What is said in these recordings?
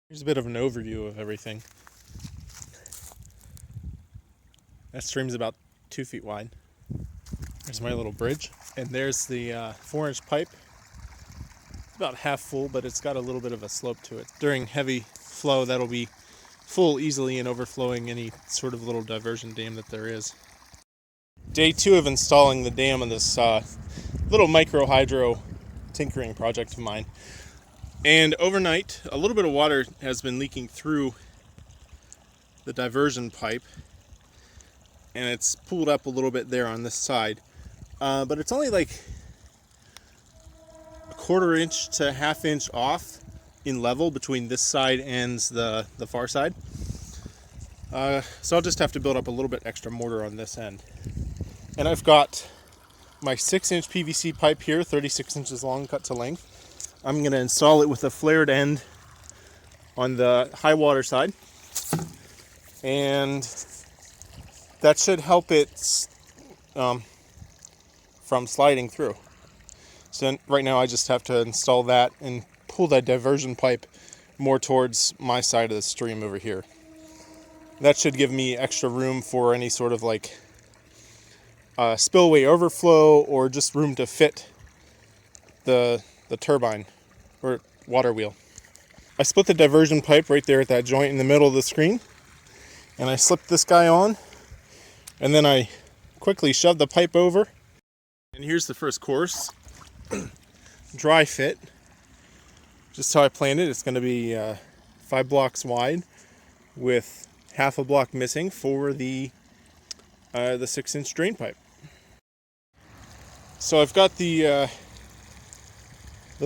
Here's a bit of an overview of everything. That stream's about 2 feet wide. There's my little bridge. And there's the 4-inch pipe. It's about half full, but it's got a little bit of a slope to it. During heavy flow, that'll be full easily and overflowing any sort of little diversion dam that there is. Day 2 of installing the dam on this little Microhydro tinkering project of mine. And overnight, a little bit of water has been leaking through the diversion pipe, and it's pooled up a little bit there on this side. But it's only like a 1/4 inch to 1/2 inch off in level between this side and the far side. So I'll just have to build up a little bit extra mortar on this end. And I've got my 6-inch PVC pipe here, 36 inches long, cut to length. I'm going to install it with a flared end on the high water side, and that should help it from sliding through. So right now I just have to install that and pull that diversion pipe more towards my side of the stream over here. That should give me extra room for any sort of like spillway overflow, or just room to fit the turbine or water wheel. I split the diversion pipe right there at that joint in the middle of the screen, and I slipped this guy on, and then I quickly shoved the pipe over. And here's the first course. Dry fit, just how I planned it. It's going to be 5 blocks wide with 1/2 a block missing for the 6-inch drain pipe. So I've got the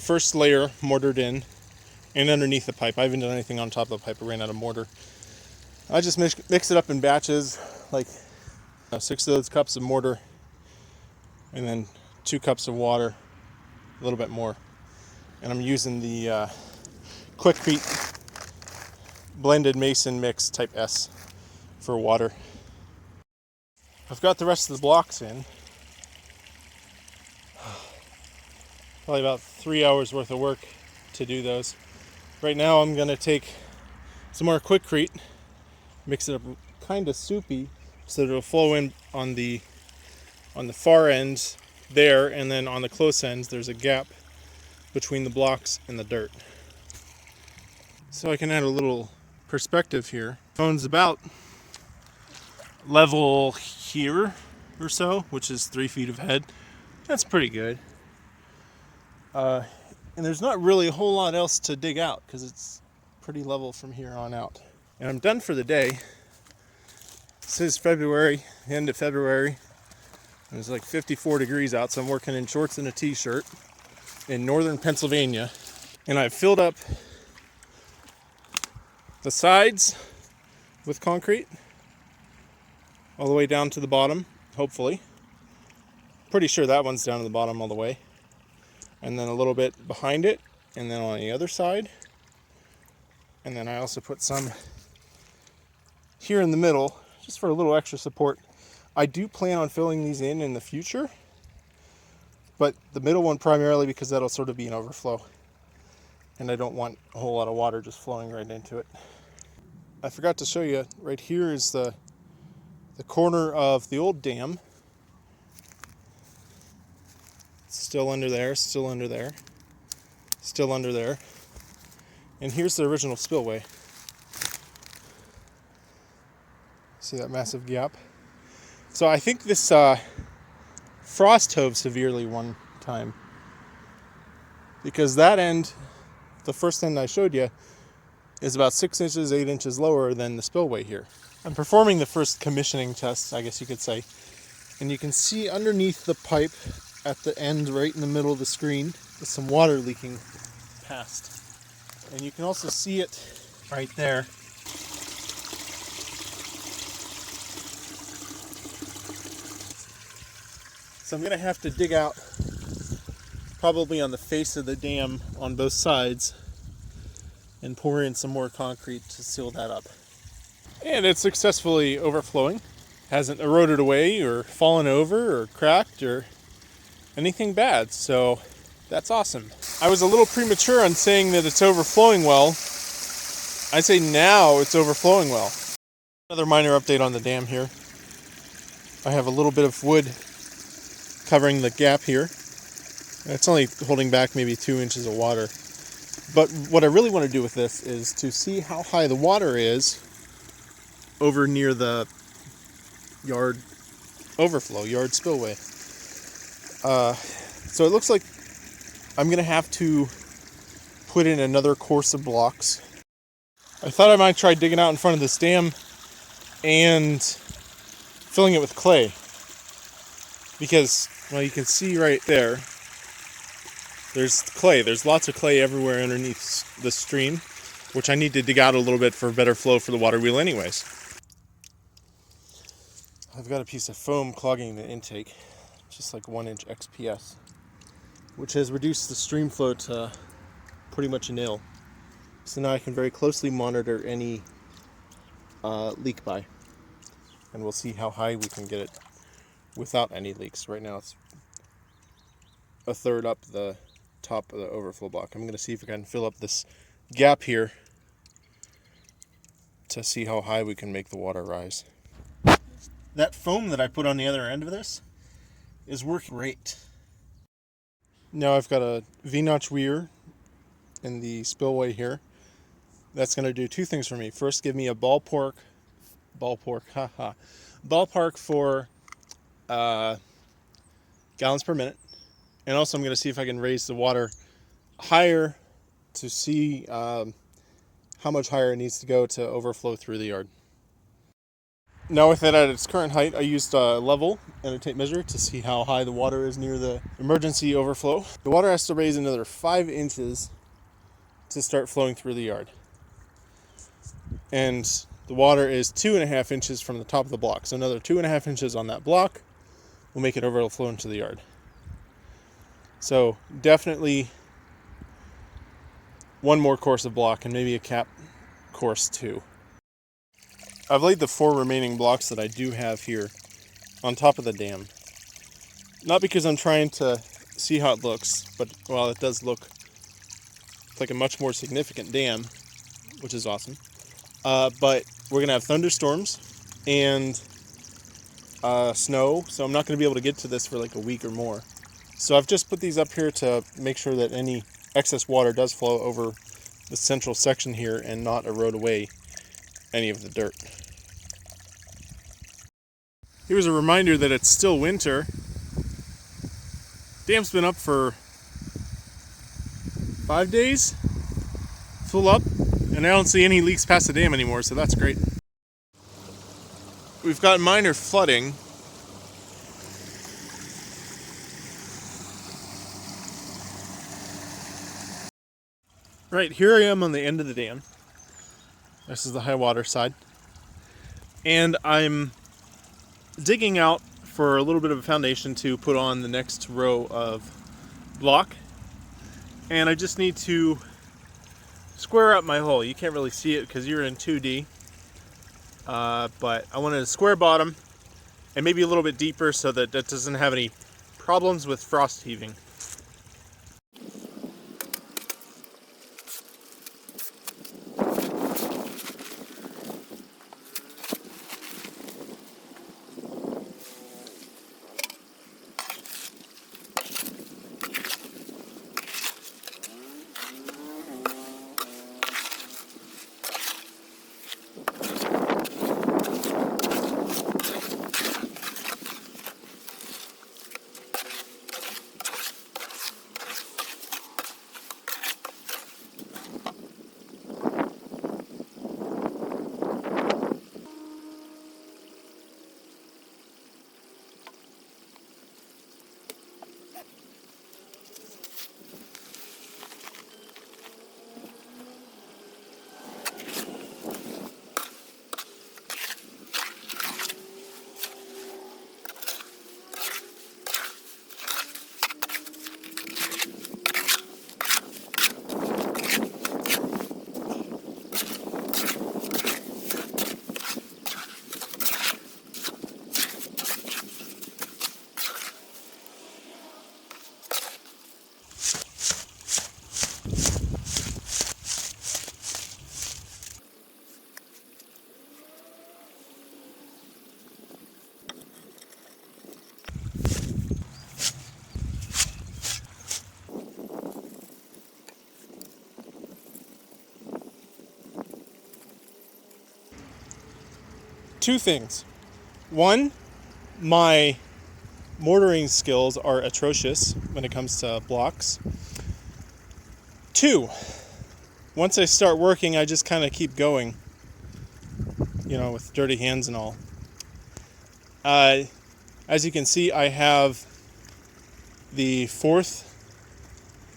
first layer mortared in and underneath the pipe. I haven't done anything on top of the pipe. I ran out of mortar. I just mix it up in batches, like 6 of those cups of mortar, and then 2 cups of water, a little bit more. And I'm using the Quikrete blended mason mix type S for water. I've got the rest of the blocks in. Probably about 3 hours worth of work to do those. Right now I'm going to take some more Quikrete, mix it up kind of soupy so that it'll flow in on the far end there, and then on the close ends there's a gap between the blocks and the dirt. So I can add a little perspective here. Phone's about level here or so, which is 3 feet of head. That's pretty good. And there's not really a whole lot else to dig out because it's pretty level from here on out. And I'm done for the day. This is February, the end of February. And it's like 54 degrees out, so I'm working in shorts and a t-shirt in northern Pennsylvania. And I've filled up the sides with concrete all the way down to the bottom, hopefully. Pretty sure that one's down to the bottom all the way. And then a little bit behind it, and then on the other side. And then I also put some here in the middle, just for a little extra support. I do plan on filling these in the future, but the middle one primarily because that'll sort of be an overflow. And I don't want a whole lot of water just flowing right into it. I forgot to show you, right here is the corner of the old dam. Still under there, still under there, still under there. And here's the original spillway. See that massive gap? So I think this frost hove severely one time, because that end, the first end I showed you, is about 6 inches, 8 inches lower than the spillway here. I'm performing the first commissioning test, I guess you could say. And you can see underneath the pipe at the end, right in the middle of the screen, with some water leaking past. And you can also see it right there. So I'm going to have to dig out probably on the face of the dam on both sides and pour in some more concrete to seal that up. And it's successfully overflowing. Hasn't eroded away or fallen over or cracked or anything bad, so that's awesome. I was a little premature on saying that it's overflowing well, I say now it's overflowing well. Another minor update on the dam here. I have a little bit of wood covering the gap here. It's only holding back maybe 2 inches of water. But what I really want to do with this is to see how high the water is over near the yard overflow, yard spillway. So it looks like I'm going to have to put in another course of blocks. I thought I might try digging out in front of this dam and filling it with clay. Because, well, you can see right there, there's clay. There's lots of clay everywhere underneath the stream, which I need to dig out a little bit for better flow for the Waterwheel anyways. I've got a piece of foam clogging the intake, just like 1-inch XPS, which has reduced the stream flow to pretty much nil. So now I can very closely monitor any leak by, and we'll see how high we can get it without any leaks. Right now it's a third up the top of the overflow block. I'm going to see if I can fill up this gap here to see how high we can make the water rise. That foam that I put on the other end of this is working great. Now I've got a V-notch weir in the spillway here. That's going to do two things for me. First, give me a ballpark for gallons per minute. And also I'm going to see if I can raise the water higher to see how much higher it needs to go to overflow through the yard. Now with it at its current height, I used a level and a tape measure to see how high the water is near the emergency overflow. The water has to raise another 5 inches to start flowing through the yard. And the water is 2.5 inches from the top of the block. So another 2.5 inches on that block will make it overflow into the yard. So definitely one more course of block and maybe a cap course too. I've laid the 4 remaining blocks that I do have here on top of the dam. Not because I'm trying to see how it looks, but well, it does look like a much more significant dam, which is awesome. But we're going to have thunderstorms and snow, so I'm not going to be able to get to this for like a week or more. So I've just put these up here to make sure that any excess water does flow over the central section here and not erode away any of the dirt. Here's a reminder that it's still winter. Dam's been up for 5 days, full up, and I don't see any leaks past the dam anymore, so that's great. We've got minor flooding. Right, here I am on the end of the dam. This is the high water side. And I'm digging out for a little bit of a foundation to put on the next row of block. And I just need to square up my hole. You can't really see it because you're in 2D. But I wanted a square bottom and maybe a little bit deeper so that it doesn't have any problems with frost heaving. Two things. One, my mortaring skills are atrocious when it comes to blocks. Two, once I start working, I just kind of keep going, with dirty hands and all. As you can see, I have the fourth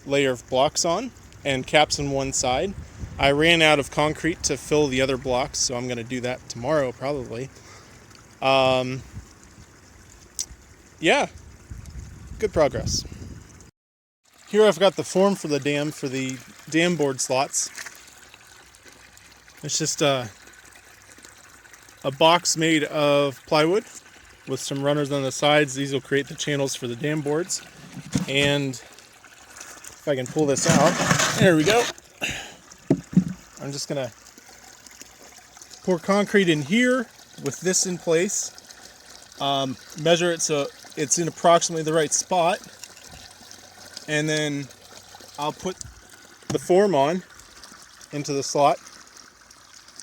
layer of blocks on and caps on one side. I ran out of concrete to fill the other blocks, so I'm going to do that tomorrow probably. Yeah, good progress. Here I've got the form for the dam board slots. It's just a box made of plywood with some runners on the sides. These will create the channels for the dam boards. And if I can pull this out, there we go. I'm just gonna pour concrete in here with this in place. Measure it so it's in approximately the right spot. And then I'll put the form on into the slot.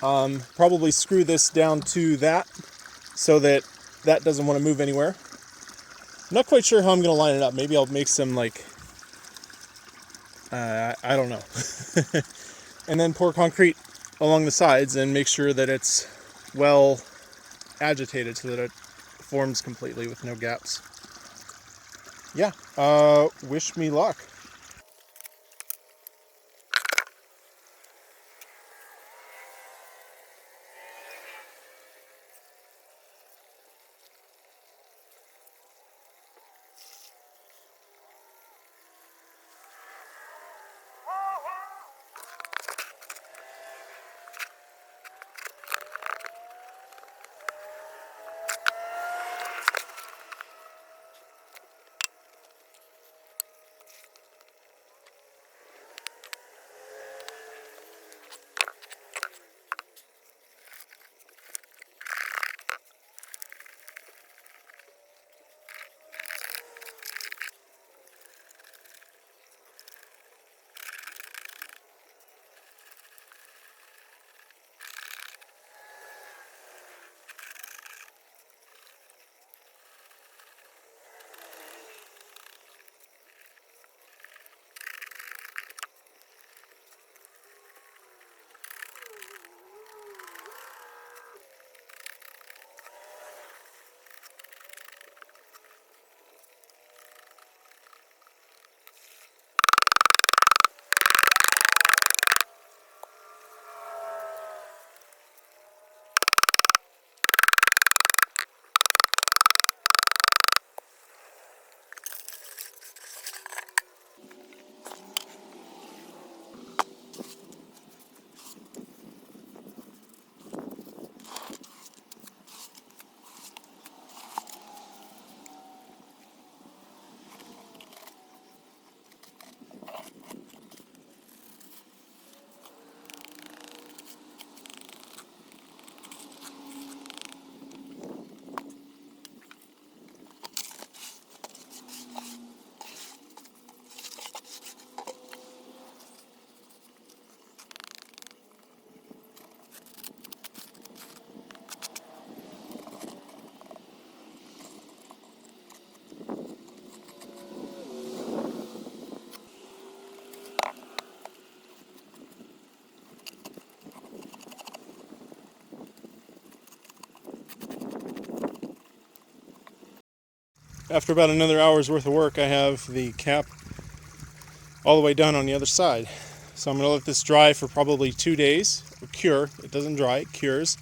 Probably screw this down to that so that doesn't want to move anywhere. I'm not quite sure how I'm going to line it up. Maybe I'll make some I don't know. And then pour concrete along the sides and make sure that it's well agitated so that it forms completely with no gaps. Yeah, wish me luck. After about another hour's worth of work, I have the cap all the way done on the other side. So I'm going to let this dry for probably 2 days, or cure. It doesn't dry, it cures.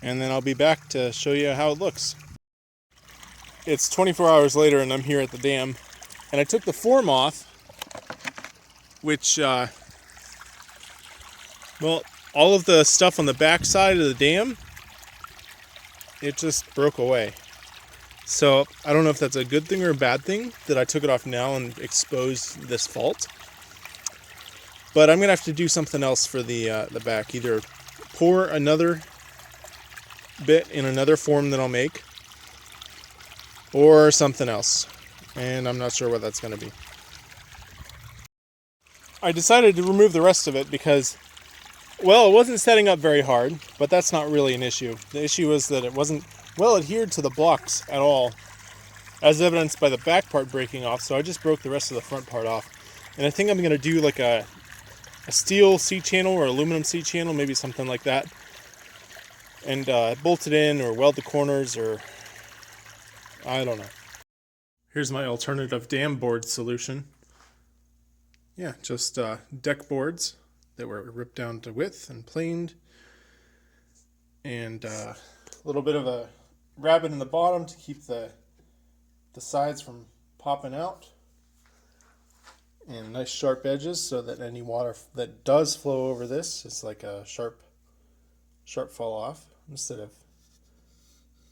And then I'll be back to show you how it looks. It's 24 hours later and I'm here at the dam. And I took the form off, which, all of the stuff on the back side of the dam, it just broke away. So I don't know if that's a good thing or a bad thing that I took it off now and exposed this fault. But I'm gonna have to do something else for the back. Either pour another bit in another form that I'll make, or something else. And I'm not sure what that's gonna be. I decided to remove the rest of it because Well, it wasn't setting up very hard, but that's not really an issue. The issue was that it wasn't well adhered to the blocks at all, as evidenced by the back part breaking off, so I just broke the rest of the front part off. And I think I'm going to do like a steel C-channel or aluminum C-channel, maybe something like that, and bolt it in or weld the corners, or I don't know. Here's my alternative dam board solution. Yeah, just deck boards that were ripped down to width and planed, and a little bit of a rabbet in the bottom to keep the sides from popping out, and nice sharp edges so that any water that does flow over this is like a sharp fall off instead of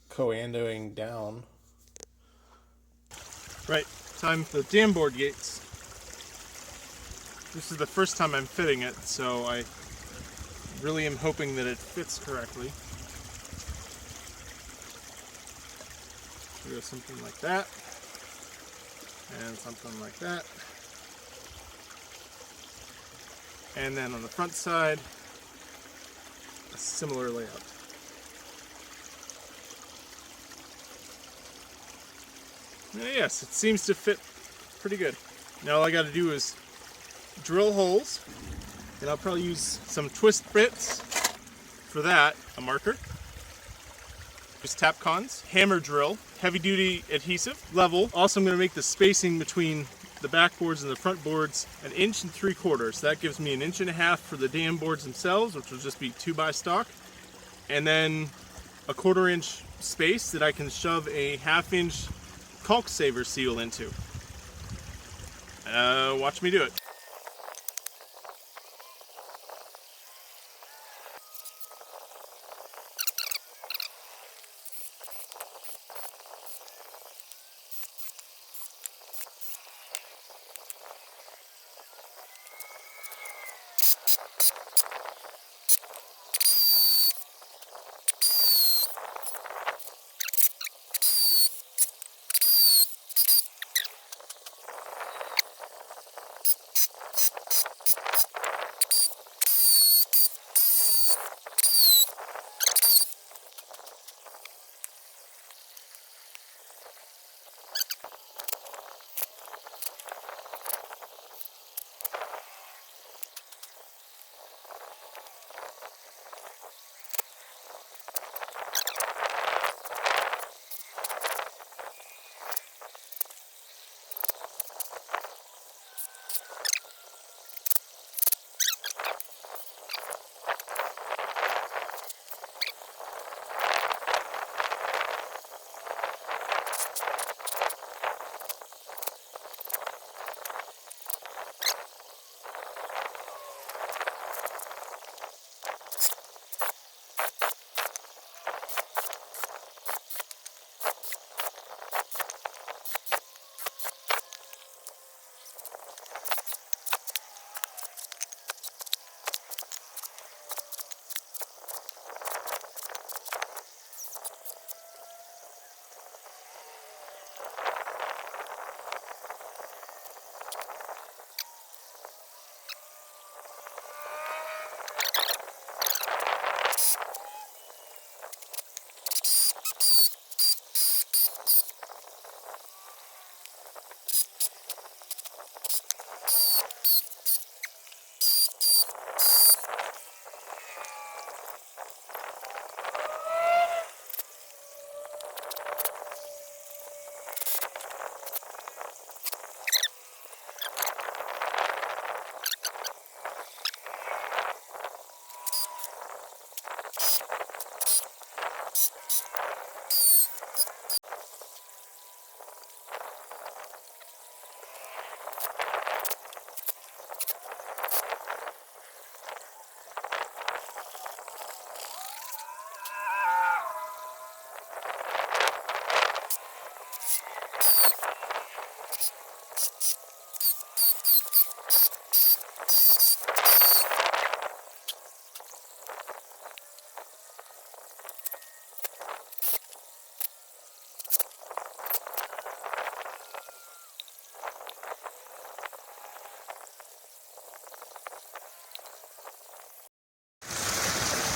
coandoing down. Right, time for the dam board gates. This is the first time I'm fitting it, so I really am hoping that it fits correctly. Do something like that, and something like that. And then on the front side, a similar layout. Yes, it seems to fit pretty good. Now all I got to do is drill holes, and I'll probably use some twist bits for that, a marker, just tap cons, hammer drill, heavy duty adhesive, level. Also I'm going to make the spacing between the back boards and the front boards 1 3/4 inches. That gives me 1.5 inches for the dam boards themselves, which will just be 2x stock, and then a 1/4 inch space that I can shove a 1/2 inch caulk saver seal into. Watch me do it.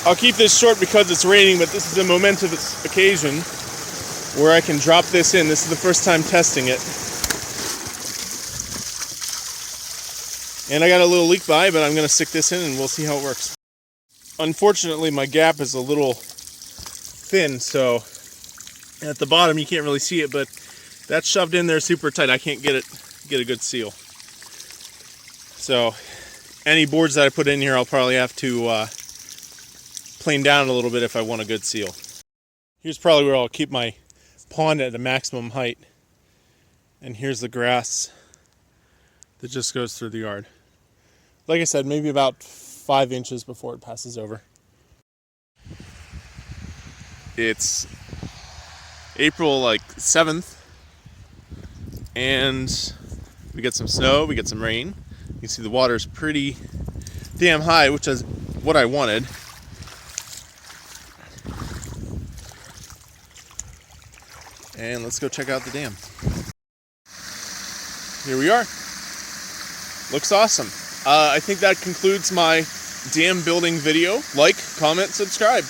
I'll keep this short because it's raining, but this is a momentous occasion where I can drop this in. This is the first time testing it. And I got a little leak by, but I'm going to stick this in and we'll see how it works. Unfortunately, my gap is a little thin, so at the bottom you can't really see it, but that's shoved in there super tight. I can't get a good seal. So any boards that I put in here, I'll probably have to plane down a little bit if I want a good seal. Here's probably where I'll keep my pond at the maximum height. And here's the grass that just goes through the yard. Like I said, maybe about 5 inches before it passes over. It's April 7th, and we get some snow, we get some rain. You can see the water's pretty damn high, which is what I wanted. And let's go check out the dam. Here we are. Looks awesome. I think that concludes my dam building video. Like, comment, subscribe.